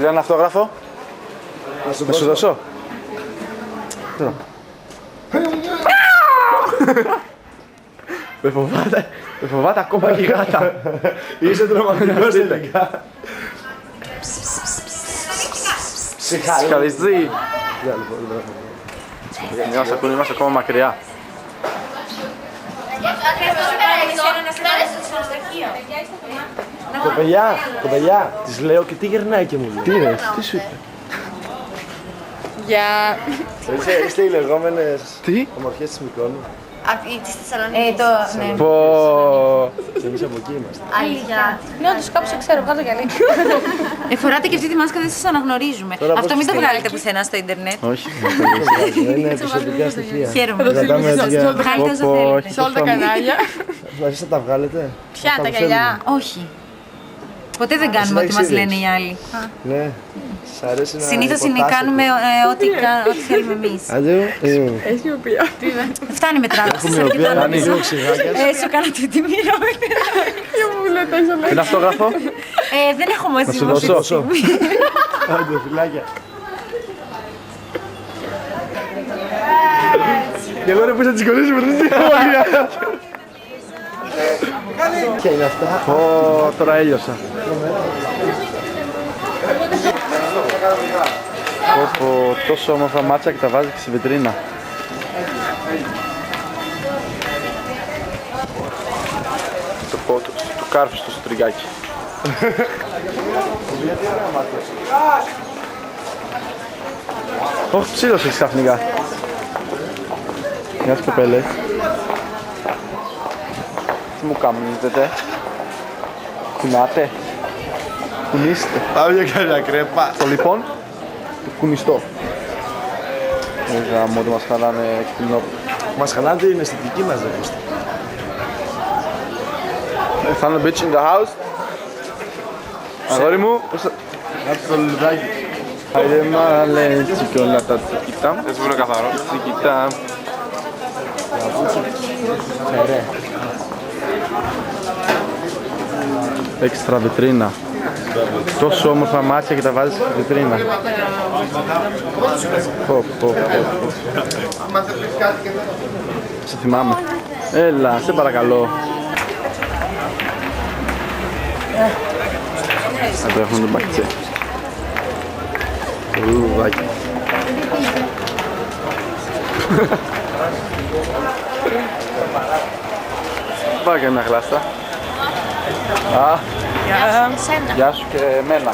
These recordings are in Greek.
Θέλει ένα αυτόγραφο. Να σου δώσω. Με φοβάται ακόμα και η γάτα. Είσαι τρομακτικός τελικά. Συγχαρητήρια. Μια μας ακούνε, είμαστε ακόμα μακριά. Κοπελιά, της λέω και τι γερνάει και μου λέει. Τι είναι, τι σου είπε. Για... Είστε οι λεγόμενες Τι. ομορφιές της Μυκόνου. Της Θεσσαλονίκης. Ναι. Πω. Και εμείς από εκεί είμαστε. Αλήθεια. Ναι, όντως κάπως ξέρω, βγάλω γυαλί. Φοράτε και αυτή τη μάσκα, δεν σας αναγνωρίζουμε. Τώρα Αυτό πώς μην το τη βγάλετε πουθενά στο ίντερνετ. Όχι. Είναι επεισοδικά στοιχεία. Χαίρομαι. Κρατάμε έτσι για... Βγάλετε όσο Πω, θέλετε. όχι. Σε όλα τα κανάλια. Εσείς θα τα βγάλετε. Ποια, τα γυαλιά. Όχι. Ποτέ δεν κάνουμε ό,τι μας λένε οι άλλοι. Ναι. Σας αρέσει να Συνήθως υποτάσσετε. κάνουμε ό,τι θέλουμε εμείς. Άντε, Έχει μοιοπία. Φτάνει με τράβηξες, αρκετά Φτάνει. νομίζω. ξυγάκια. Σου κάνω τη μοίρα. Και μου λέτε, έχει όλα. Είναι αυτόγραφο. Δεν έχω μαζί σου μου αυτή τη δώσω. στιγμή. Άντε, φιλάκια. Και εγώ ρε πώς θα τις κολλήσουμε με την Ποια είναι αυτά. Πω, τώρα έλειωσα. Πω, τόσο όμορφα μάτσα και τα βάζει και στη βιτρίνα. Το κάρφι στο τριγκάκι. Όχι, ψήλωσες ξαφνικά. Γεια σας κοπέλες. Τι μου κάνετε, κουνάτε, κουνήστε. Πάμε για καμιά κρέπα. Το λοιπόν, το κουνιστό. Γάμο ότι μας χαλάνε κοινό. Μας χαλάνε την αισθητική μας, δεν πείστε. Θα είναι bitch in the house. Αγόρι μου, πώς θα... Κάτσε το λουλουδάκι. Άιντε μάλε, τσικιόλα τα τσικιτά. Έτσι βρω καθαρό. Τσικιτά. Έξτρα βιτρίνα. Τόσο όμορφα μάτια και τα βάζεις στη βιτρίνα. Πω. Σε θυμάμαι. Έλα, σε παρακαλώ. Εδώ έχουμε τον μπακτσέ. Το λουλουδάκι. Πάει και μια γλάστα. Γεια σου και εμένα.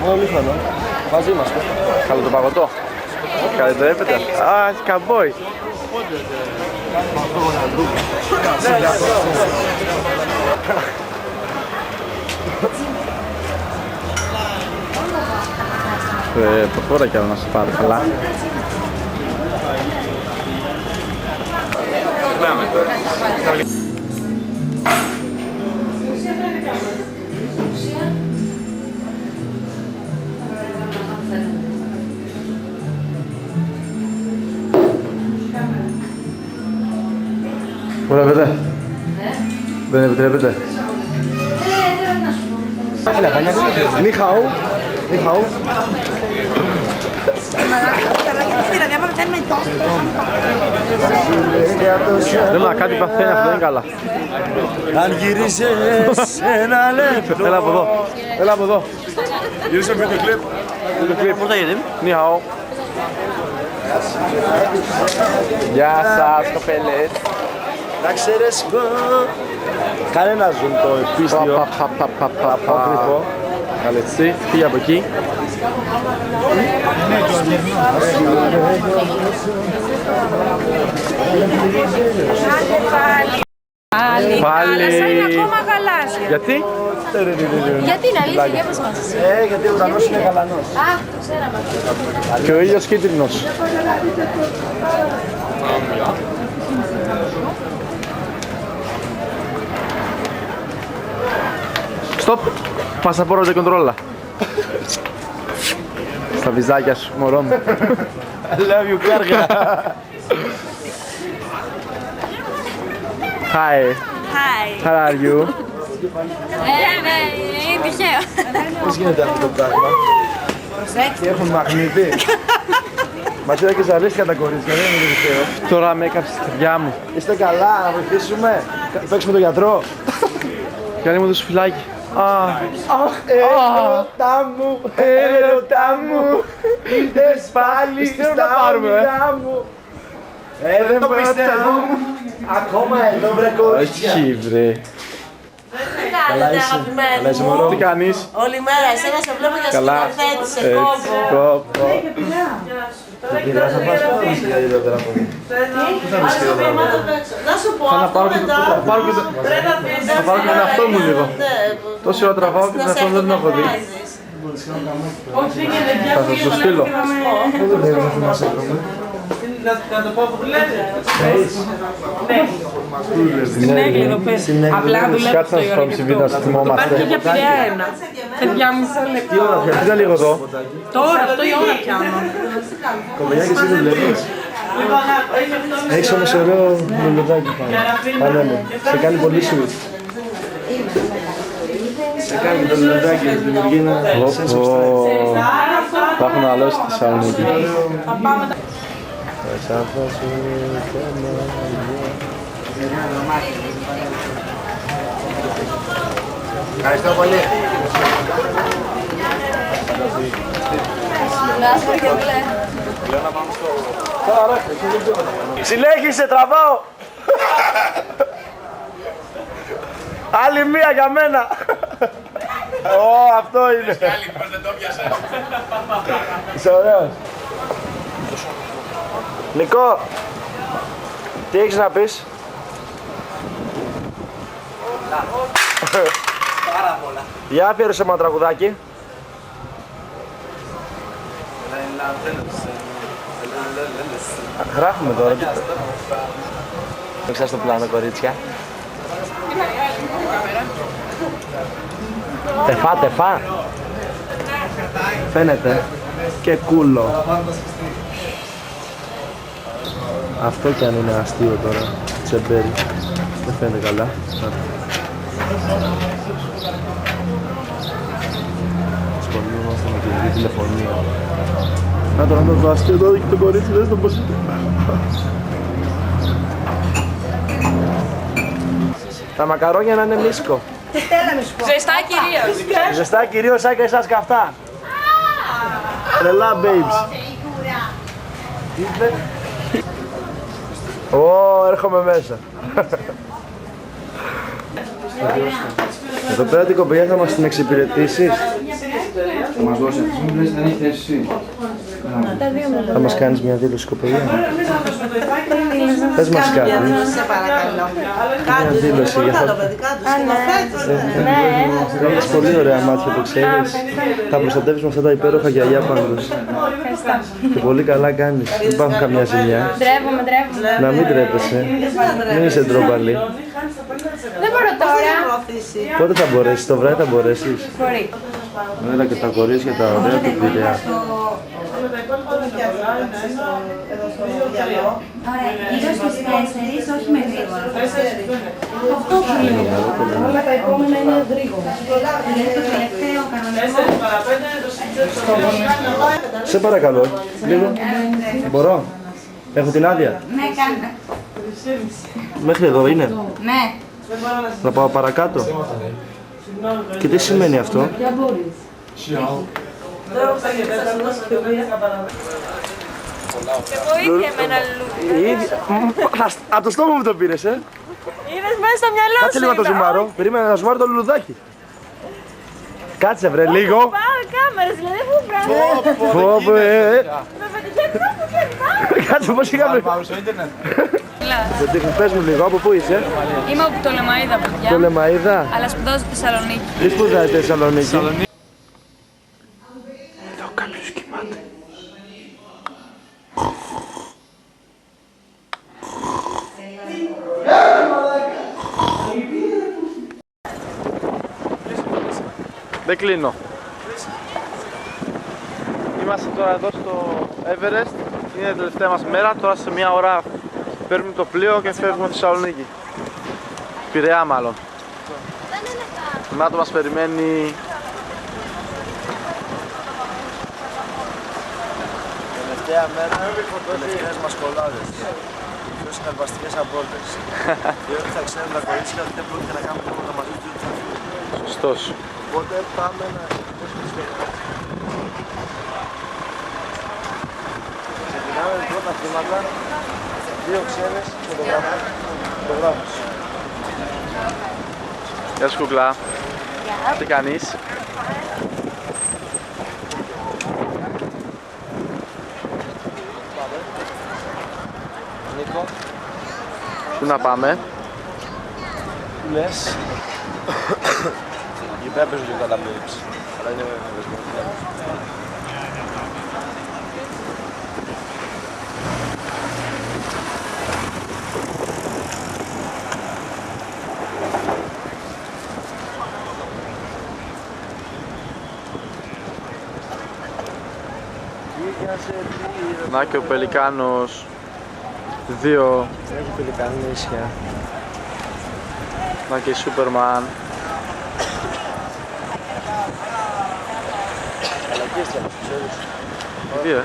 Πολύ χρόνο. Μαζί είμαστε. Καλό το παγωτό. Καλυτρέπετε. Α, έχει καμπόι. Προχώρα κι άλλο να σε πάρω καλά. Βλέπετε. Δεν επιτρέπετε. Νιχαού. Νιχαού. Έλα, κάτι παθαίνει, αυτό δεν είναι καλά. Αν γύρισες ένα λεπτό. Έλα από εδώ. Έλα από εδώ. Γύρισε με το κλιπ. Πού θα γίνει. Νιχαό. Γεια σας κοπέλες. Να ξέρεις εγώ. Κάνε ένα zoom το επίστιο. Απόκρυφο. Καλετσί, φύγε από εκεί. Πάλι. Είναι ακόμα γαλάζια. Γιατί? Γιατί είναι αλήθεια, για πες μας. Γιατί ο ουρανός είναι γαλανός. Α, το ξέραμε. Και ο ήλιος κίτρινος. Stop! Πασαπόρο de controlla. Στα βυζάκια σου, μωρό μου. I love you, κάργα. Hi, Hi. how are you? Ναι, είναι τυχαίο. Πώς γίνεται αυτό το πράγμα? Και έχουν μαγνητή. Μας είδα και ζαλίστηκα τα κορίτσια, δεν είναι τυχαίο. Τώρα με έκαψε τη θηριά μου. Είστε καλά, να βοηθήσουμε? Παίξουμε τον γιατρό. Κάνε μου το σουφιλάκι. Έρωτά μου, έρωτά μου, ήρθες πάλι στα όνειρά μου. Δεν το πιστεύω. Ακόμα εδώ βρε κορίτσια. Όχι βρε. Καλά είσαι μωρό. Τι κάνεις? Όλη μέρα, εσένα σε βλέπω για Καλά. σκηνοθέτη, σε Έτσι, κόβω. πω. Δεν πειράζει, θα πας πού είσαι καλύτερα από μένα. Να σου πω, Θα αυτό πάρω και μετά θα πάρω και το- πρέπει να πεις. θα πάρω και τον εαυτό μου λίγο. Τόση ώρα τραβάω και τον Να σε εαυτό μου δεν τον έχω δει. φωτογραφίζεις. Θα σας το στείλω. Δεν πρέπει να θυμάσαι έχουμε. Απλά δουλεύω Κάτσε να σας πάρω ψηφί να σας θυμόμαστε. για Πειραιά ένα. Παιδιά μισό λεπτό. Τι ώρα πια, πήγα λίγο εδώ. Τώρα, αυτό η ώρα πιάνω. Κομμενιά και εσύ δουλεύεις. Έχεις όμως ωραίο λουλουδάκι πάνω. Πάμε μου. Σε κάνει πολύ sweet. Σε κάνει το λουλουδάκι, δημιουργεί ένα sense of style. Θα έχουν αλώσει στη Θεσσαλονίκη. Ευχαριστώ πολύ. Συνέχισε, τραβάω. Άλλη μία για μένα. Αυτό είναι. Είσαι ωραίος. Νικό, τι έχεις να πεις? Πάρα πολλά. Για αφιέρωσε ένα τραγουδάκι. Γράφουμε τώρα. Δεν ξέρεις το πλάνο, κορίτσια. Τεφά, τεφά. Φαίνεται. Και κούλο. Αυτό κι αν είναι αστείο τώρα. Τσεμπέρι. Δεν φαίνεται καλά. Ασχολούμαστε με κινητή τηλεφωνία. Να το αστείο τώρα και το κορίτσι δεν το πώς. Τα μακαρόνια να είναι μίσκο. Ζεστά κυρίως. Ζεστά κυρίως σαν και εσάς καυτά. Τρελά babes. Έρχομαι μέσα. Εδώ πέρα την κοπελιά θα μας την εξυπηρετήσεις. Θα μας δώσει αυτές μου λες, δεν έχει θέση. Θα μας κάνεις μια δήλωση κοπελιά. Πες μας κάτι. Σε παρακαλώ. Κάντε το, δήλωση πολύ για καλό αυτό. παιδί, κάντε σκηνοθέτης. Έχεις πολύ ωραία μάτια, το ξέρεις. Θα προστατεύεις με αυτά τα υπέροχα γυαλιά πάντως. Και πολύ καλά κάνεις. Δεν υπάρχουν καμιά ζημιά. Ντρέπομαι. Να μην τρέπεσαι. Μην είσαι ντροπαλή. Δεν μπορώ τώρα. Προωθήσει. Πότε θα μπορέσεις, το βράδυ θα μπορέσεις. Μπορεί. Έλα και τα κορίτσια τα ωραία του Πειραιά. Ωραία, γύρω στις 4, όχι με γρήγορα. Αυτό που είναι. Όλα τα επόμενα είναι γρήγορα. Δηλαδή το τελευταίο κανονικό. Σε παρακαλώ, λίγο. Μπορώ. Έχω την άδεια. Ναι, κάντε. Μέχρι εδώ είναι. Ναι. Να πάω παρακάτω. Και τι σημαίνει αυτό? Και εγώ ίδια με ένα λουλούδι. Από το στόμα μου το πήρες, Είδες μέσα στο μυαλό σου. Κάτσε λίγο να το είναι. ζουμάρω. Περίμενα να ζουμάρω το λουλουδάκι. Κάτσε βρε λίγο. Πάω κάμερες, δηλαδή πού πράγμα. Φόβο, Με πετυχαίνει κάπου. Κάτσε πώς είχαμε. Πες μου λίγο, από πού είσαι? Είμαι από το Λεμαΐδα, παιδιά. Το Λεμαΐδα. Αλλά σπουδάζω στη Θεσσαλονίκη. Τι σπουδάζετε στη Θεσσαλονίκη? Εδώ κάποιος κοιμάται. Δεν κλείνω. Είμαστε τώρα εδώ στο Everest. Είναι η τελευταία μας μέρα. Τώρα σε μια ώρα παίρνουμε το πλοίο και φεύγουμε στη Θεσσαλονίκη. Πειραιά μάλλον. Να το μας περιμένει. Τελευταία μέρα, τελευταίες μας κολλάδες. Πιο συναρπαστικές από όλες. Διότι θα ξέρουν τα κορίτσια ότι δεν πρόκειται να κάνουμε τίποτα μαζί τους, διότι θα φύγουν. Σωστός. Οπότε πάμε να εκπληρώσουμε τις φορές. Ξεκινάμε με πρώτα θύματα, 2 ξένες φωτογράφους. Γεια σου κουκλά. Τι κάνεις? Νίκο, Πού να πάμε? τι λες? Εκεί πέρα παίζω και καλά μπέιψ. Αλλά είναι ευαισθητικό. Να και ο Πελικάνος. 2. Έχει πελικάνι ίσια. Να και η Σούπερμαν. Αλλαγές για να σου ξέρεις. 2.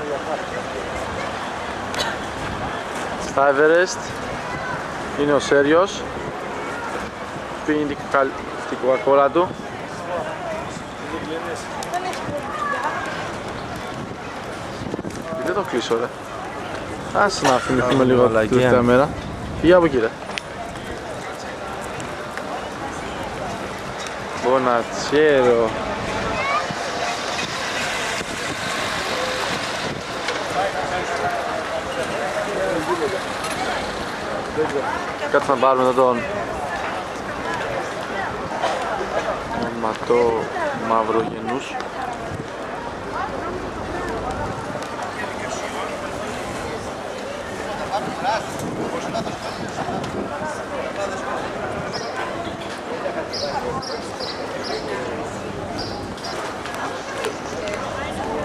Στα Everest είναι ο Σέριος. Πίνει την κοκακόλα του. Δεν το κλείσω ρε. Άσε να θυμηθούμε λίγο την τελευταία μέρα. Φύγε από εκεί ρε. Μπονατσιέρο. Κάτσε να πάρουμε εδώ τον ματό μαυρογενούς.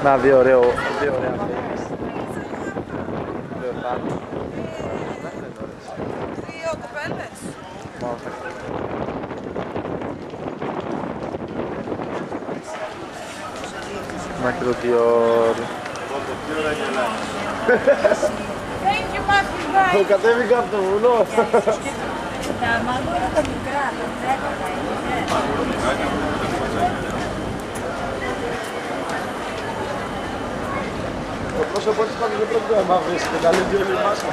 Να δει ωραία Δύο κοπέλες. Να και το Dior. Thank you, Matthew, bye. Κατέβηκα από το βουνό. Τα μαύρα τα μικρά, τα 10. Το πρόσωπό της πάντως δεν πρόκειται να μαυρίσει και τα λέει όλη η μάσκα.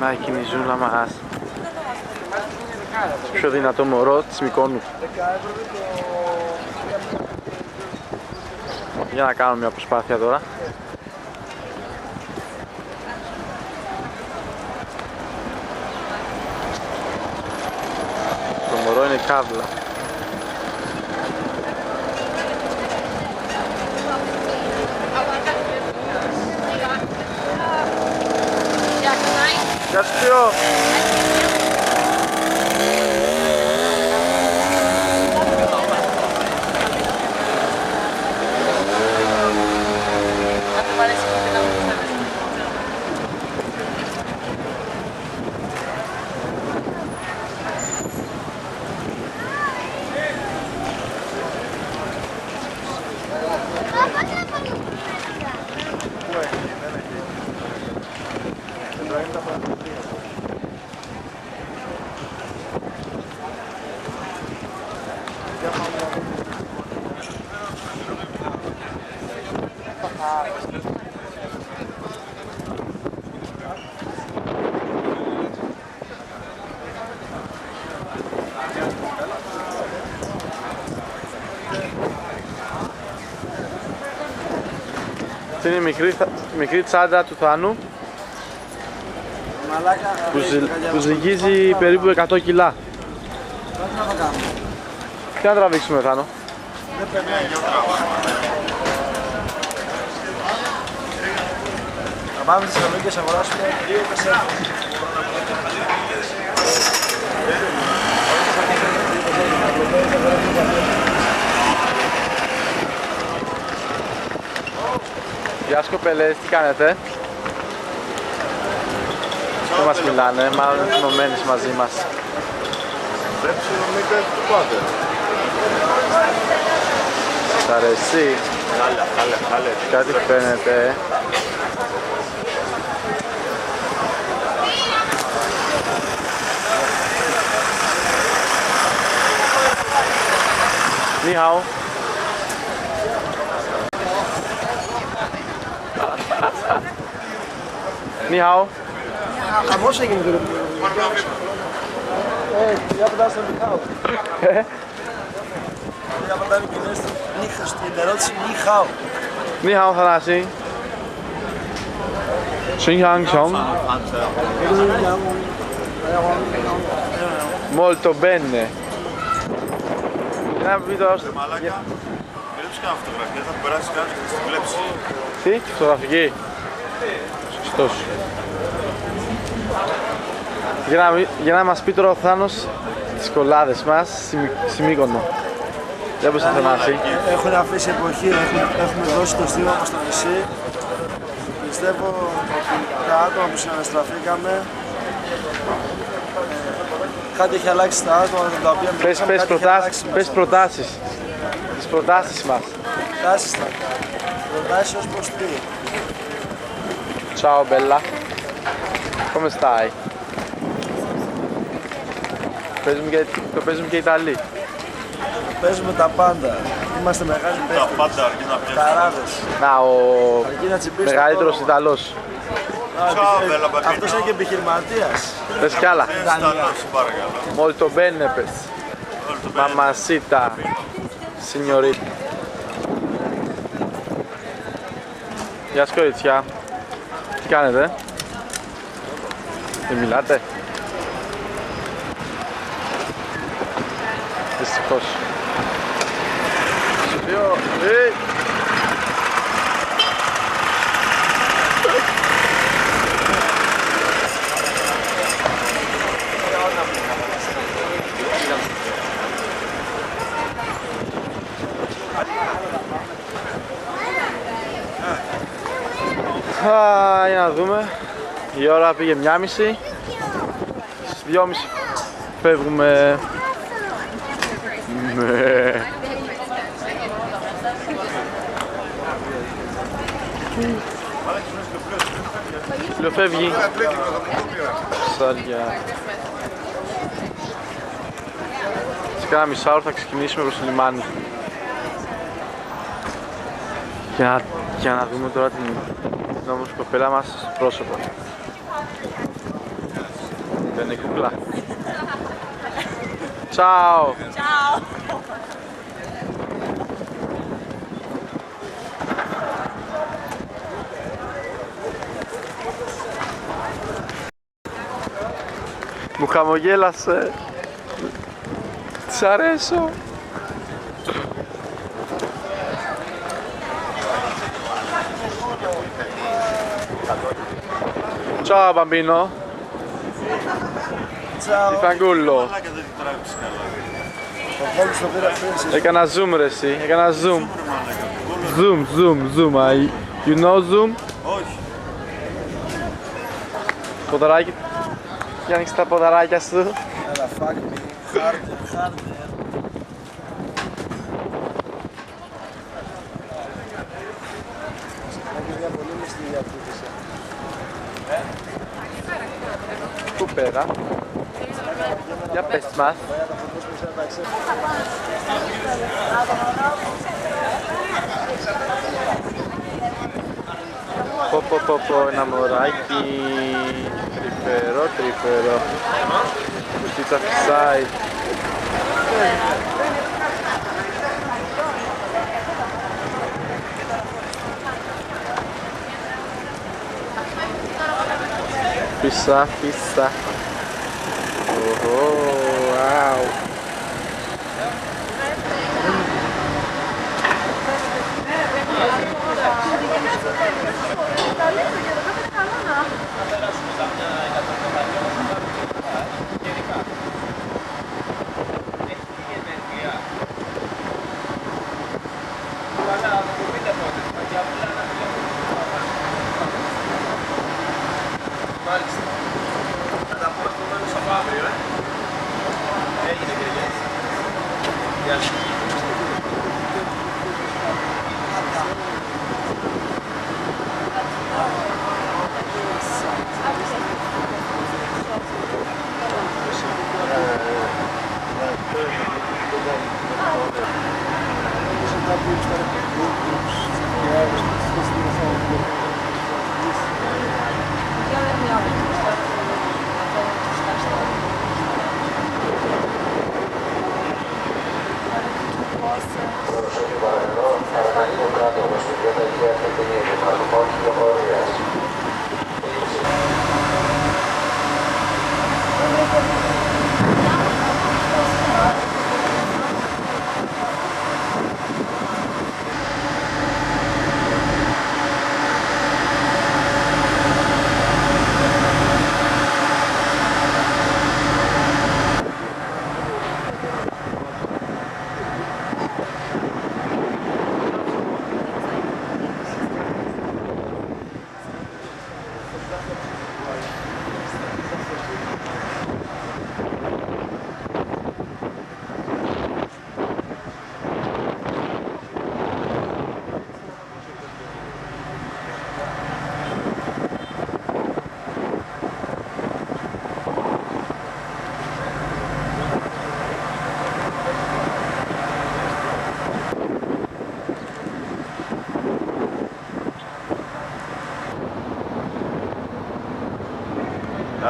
Να εκείνη η ζούλα μας. Πιο δυνατό μωρό της Μυκόνου. Για να κάνουμε μια προσπάθεια τώρα. Το μωρό είναι κάβλα. Γεια σου Θεό! Αυτή είναι η μικρή τσάντα του Θάνου που ζυγίζει περίπου 100 κιλά. Τι να τραβήξουμε Θάνο? Θα πάμε στις Θεσσαλονίκη και σε αγοράσουμε 2 κασέτες. Γεια σας κοπέλες, τι κάνετε? Δεν μας μιλάνε, μάλλον είναι θυμωμένες μαζί μας. Σ' αρέσει? Κάτι φαίνεται. Ni hao. Ni hao. Χαμός έγινε το ρεπό. Για πετάς τον Νιχάου. Για πετάνε κοινές στην ερώτηση Νιχάου. Ni hao Θανάση. Xinjiang Chong. Molto bene. Ένα βίντεο στο... Μαλάκα, βλέπεις κάνα φωτογραφία, θα περάσει κάποιος και θα τη βλέψει. Τι, φωτογραφική. Σωστός. Για να μας πει τώρα ο Θάνος τις κολλάδες μας στη Μύκονο. Δεν μπορείς να Θανάση. Έχουν αφήσει εποχή, έχουμε δώσει το στίγμα μας στο νησί. Πιστεύω ότι τα άτομα που συναναστραφήκαμε κάτι έχει αλλάξει στα άτομα με τα οποία μιλήσαμε, κάτι έχει αλλάξει μέσα. Πες προτάσεις. Τις προτάσεις μας. Προτάσεις ως προς τι. Ciao bella. Come stai? Παίζουμε και Ιταλοί. Παίζουμε τα πάντα. Είμαστε μεγάλοι Τα παίκτες. πάντα αρκεί να πιέσεις. Ταράδες. Να, ο Αρκεί να τσιμπήσεις το μεγαλύτερος όνομα. Ιταλός. Ciao bella bambina. Αυτός είναι και επιχειρηματίας. Πες κι άλλα. Ιταλός, παρακαλώ. Molto bene πες. Mamacita. Signorita. Γεια σας κορίτσια. Τι κάνετε? Δεν μιλάτε? Δυστυχώς. Για να δούμε. Η ώρα πήγε 1:30. Στις 2:30 φεύγουμε. Φιλοφεύγει. Ψάρια. Σε κάνα μισάωρο θα ξεκινήσουμε προς το λιμάνι. Για να δούμε τώρα την όμορφη κοπέλα μας στο πρόσωπο. Δεν είναι κούκλα. Ciao! Ciao! Μου χαμογέλασε. Της αρέσω. Ciao bambino. Ciao. Τι φαγκούλο. Μαλάκα δεν τη τράβηξε καλά. Ο Πόλης το πήρα πριν. Έκανα zoom ρε εσύ, έκανα zoom. Zoom. You know zoom? Όχι. Ποδαράκι. Για ανοίξει τα ποδαράκια σου. Έλα, fuck me. Harder. Έχει μια πολύ μυστή διακρίτηση. Πού πέρα. Για πες μας. Πω, ένα μωράκι. Τρυφερό. Κουτίτσα φυσάει. Φύσα. Wow.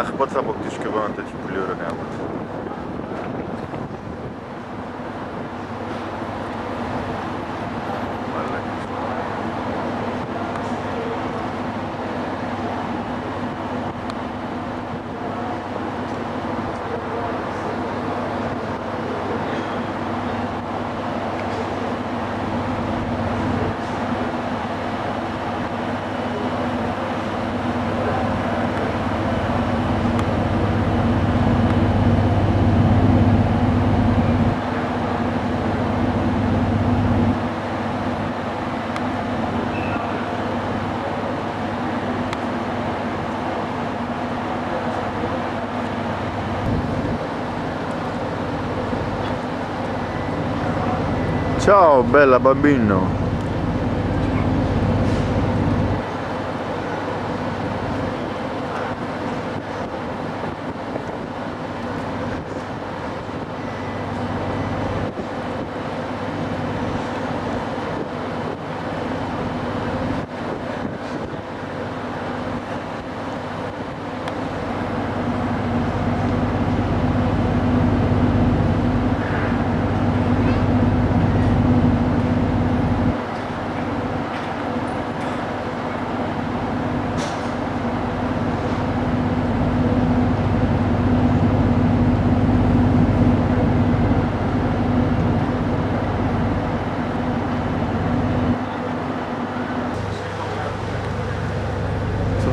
Αχ, πότε θα αποκτήσω κι εγώ ένα τέτοιο πολύ ωραίο γάμο. Ciao bella bambino.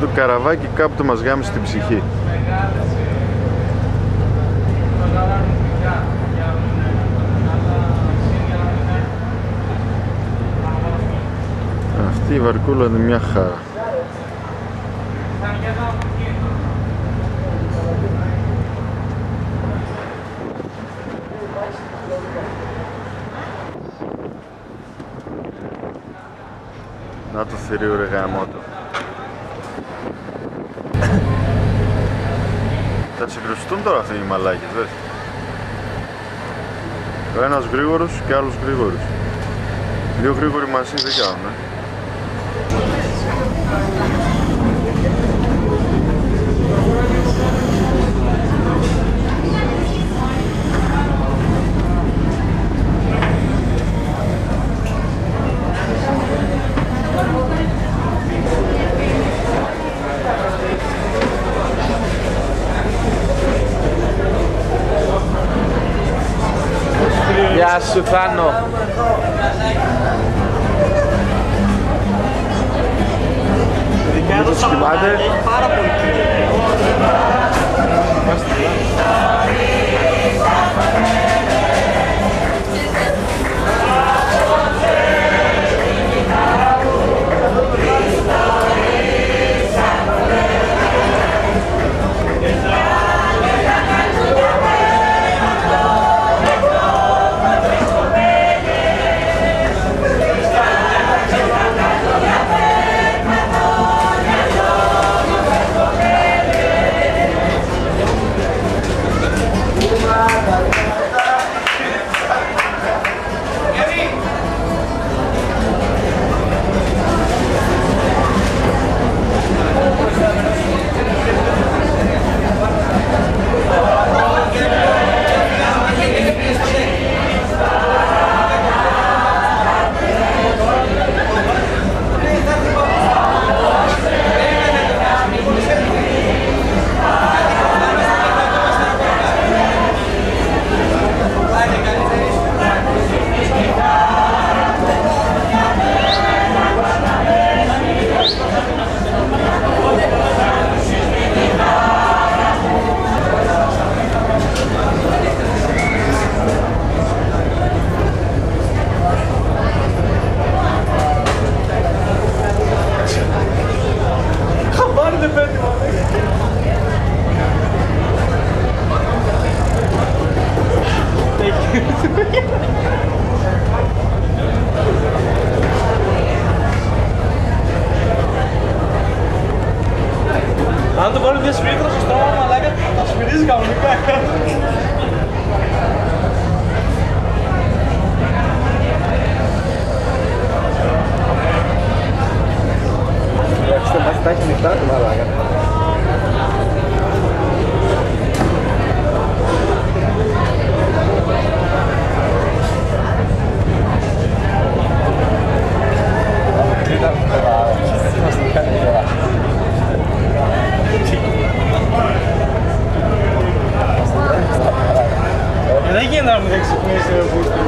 Το καραβάκι κάπου το μας γάμισε στην ψυχή. Αυτή η βαρκούλα είναι μια χαρά. Να το θηρίο ρε γαμότο. Θα συγκρουστούν τώρα αυτοί οι μαλάκες, δες. Ο ένας γρήγορος και άλλος γρήγορος. Δύο γρήγοροι μαζί δεν κάνουν, Γεια σου Θάνο. Τους κοιμάται. Πάρα πολύ. στο μάτι τα έχει ανοιχτά το μαλάκα. Δεν γίνεται να μην θα ξυπνήσει ο Πούστο.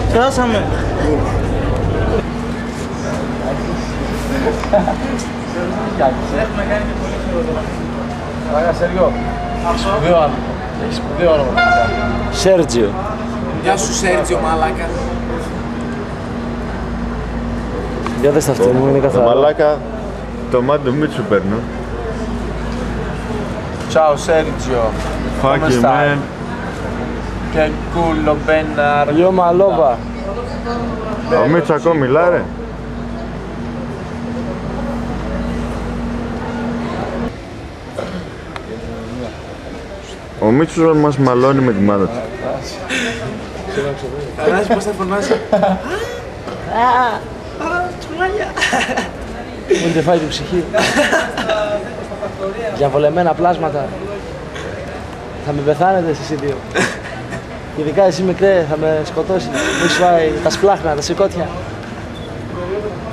Φτάσαμε. Έχουμε κάνει και πολύ χειρότερο. Άγα Σέργιο, έχεις σπουδαίο όνομα. Σέρτζιο. Γεια σου Σέρτζιο μαλάκα. Για δες αυτή μου, είναι Το καθαρό. μαλάκα, το μάτι του Μίτσου παίρνω. Ciao Sergio, Fuck you, man. che culo Bernard. Γιο μαλόβα. Ο Μίτσου ακόμη μιλά ρε. Ο Μίτσος μας μαλώνει με τη μάνα του. Φωνάζει πώς θα φωνάζει. Μου είχε φάει την ψυχή. Για βολεμένα πλάσματα. Θα με πεθάνετε εσείς οι δύο. Ειδικά εσύ μικρέ θα με σκοτώσει. Μου έχεις φάει τα σπλάχνα, τα σηκώτια.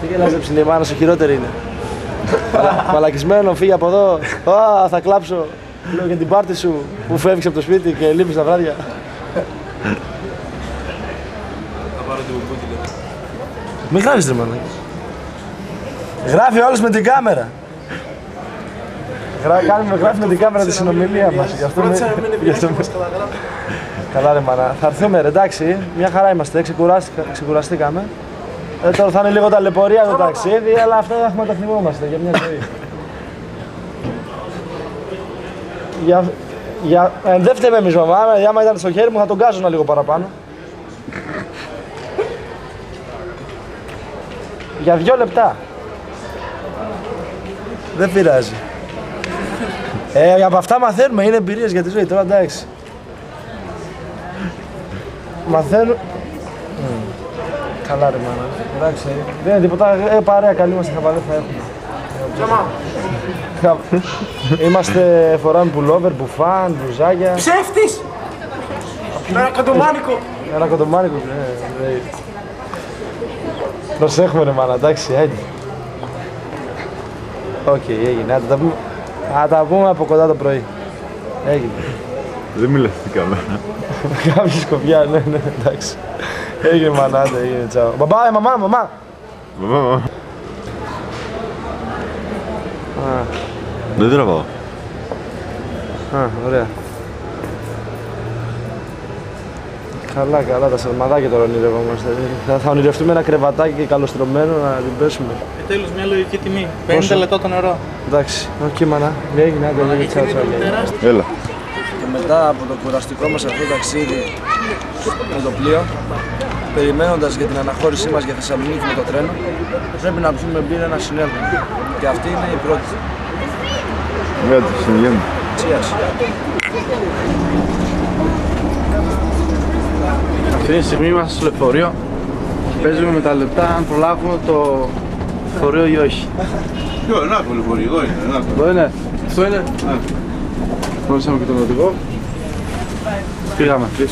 Τι γελάς ρε ψηλή, η μάνα σου χειρότερη είναι. Μαλακισμένο, φύγε από εδώ. Α, θα κλάψω. Λέω για την πάρτι σου που φεύγεις από το σπίτι και λείπεις τα βράδια. Μην γράφεις ρε μάνα. Γράφει όλος με την κάμερα. Γράφει με την κάμερα τη συνομιλία μας. Γι' αυτό Καλά ρε μάνα. Θα έρθουμε ρε, εντάξει. Μια χαρά είμαστε, ξεκουραστήκαμε. Τώρα θα είναι λίγο ταλαιπωρία το ταξίδι, αλλά αυτά έχουμε τα θυμόμαστε για μια ζωή. Δεν φταίμε εμείς μαμά, άμα ήταν στο χέρι μου θα τον κάζωνα λίγο παραπάνω. Για 2 λεπτά. Δεν πειράζει. Από αυτά μαθαίνουμε, είναι εμπειρίες για τη ζωή, τώρα εντάξει. Μαθαίνω... Καλά ρε μάνα, εντάξει, δεν είναι τίποτα, παρέα καλή είμαστε, χαβαλέ θα έχουμε. Είμαστε, φοράμε πουλόβερ, μπουφάν, μπουζάκια. Ψεύτης! Ένα κοντομάνικο. Ένα κοντομάνικο, ναι. Προσέχουμε ρε μάνα, εντάξει, έγινε. Οκ, έγινε, θα τα πούμε από κοντά το πρωί. Έγινε. Δεν μιλάς στην κάμερα. Κάποια σκοπιά, ναι, εντάξει. Έγινε μανάτε, έγινε, τσάω. Μπαμπά, μαμά. Δεν τραβάω. Ωραία. Καλά, τα σαρμαδάκια τώρα ονειρευόμαστε. Θα ονειρευτούμε ένα κρεβατάκι και καλοστρωμένο να την πέσουμε. Τέλος, μια λογική τιμή. 50 λεπτά το νερό. Εντάξει, οκ μανά. Έγινε, άντε, τσάω. Έλα. Και μετά από το κουραστικό μας αυτό το ταξίδι με το πλοίο, περιμένοντας για την αναχώρησή μας για Θεσσαλονίκη με το τρένο, πρέπει να πιούμε μπύρα ένα συνέλθον. Και αυτή είναι η πρώτη. Μια τη συνηγέμαι. Cheers. Αυτή τη στιγμή είμαστε στο λεωφορείο και παίζουμε με τα λεπτά αν προλάβουμε το λεωφορείο ή όχι. Ποιο, ένα το λεωφορείο, εδώ είναι. Εδώ είναι, αυτό είναι. Γνώρισαμε και τον οδηγό. Πήγαμε. Κλείς.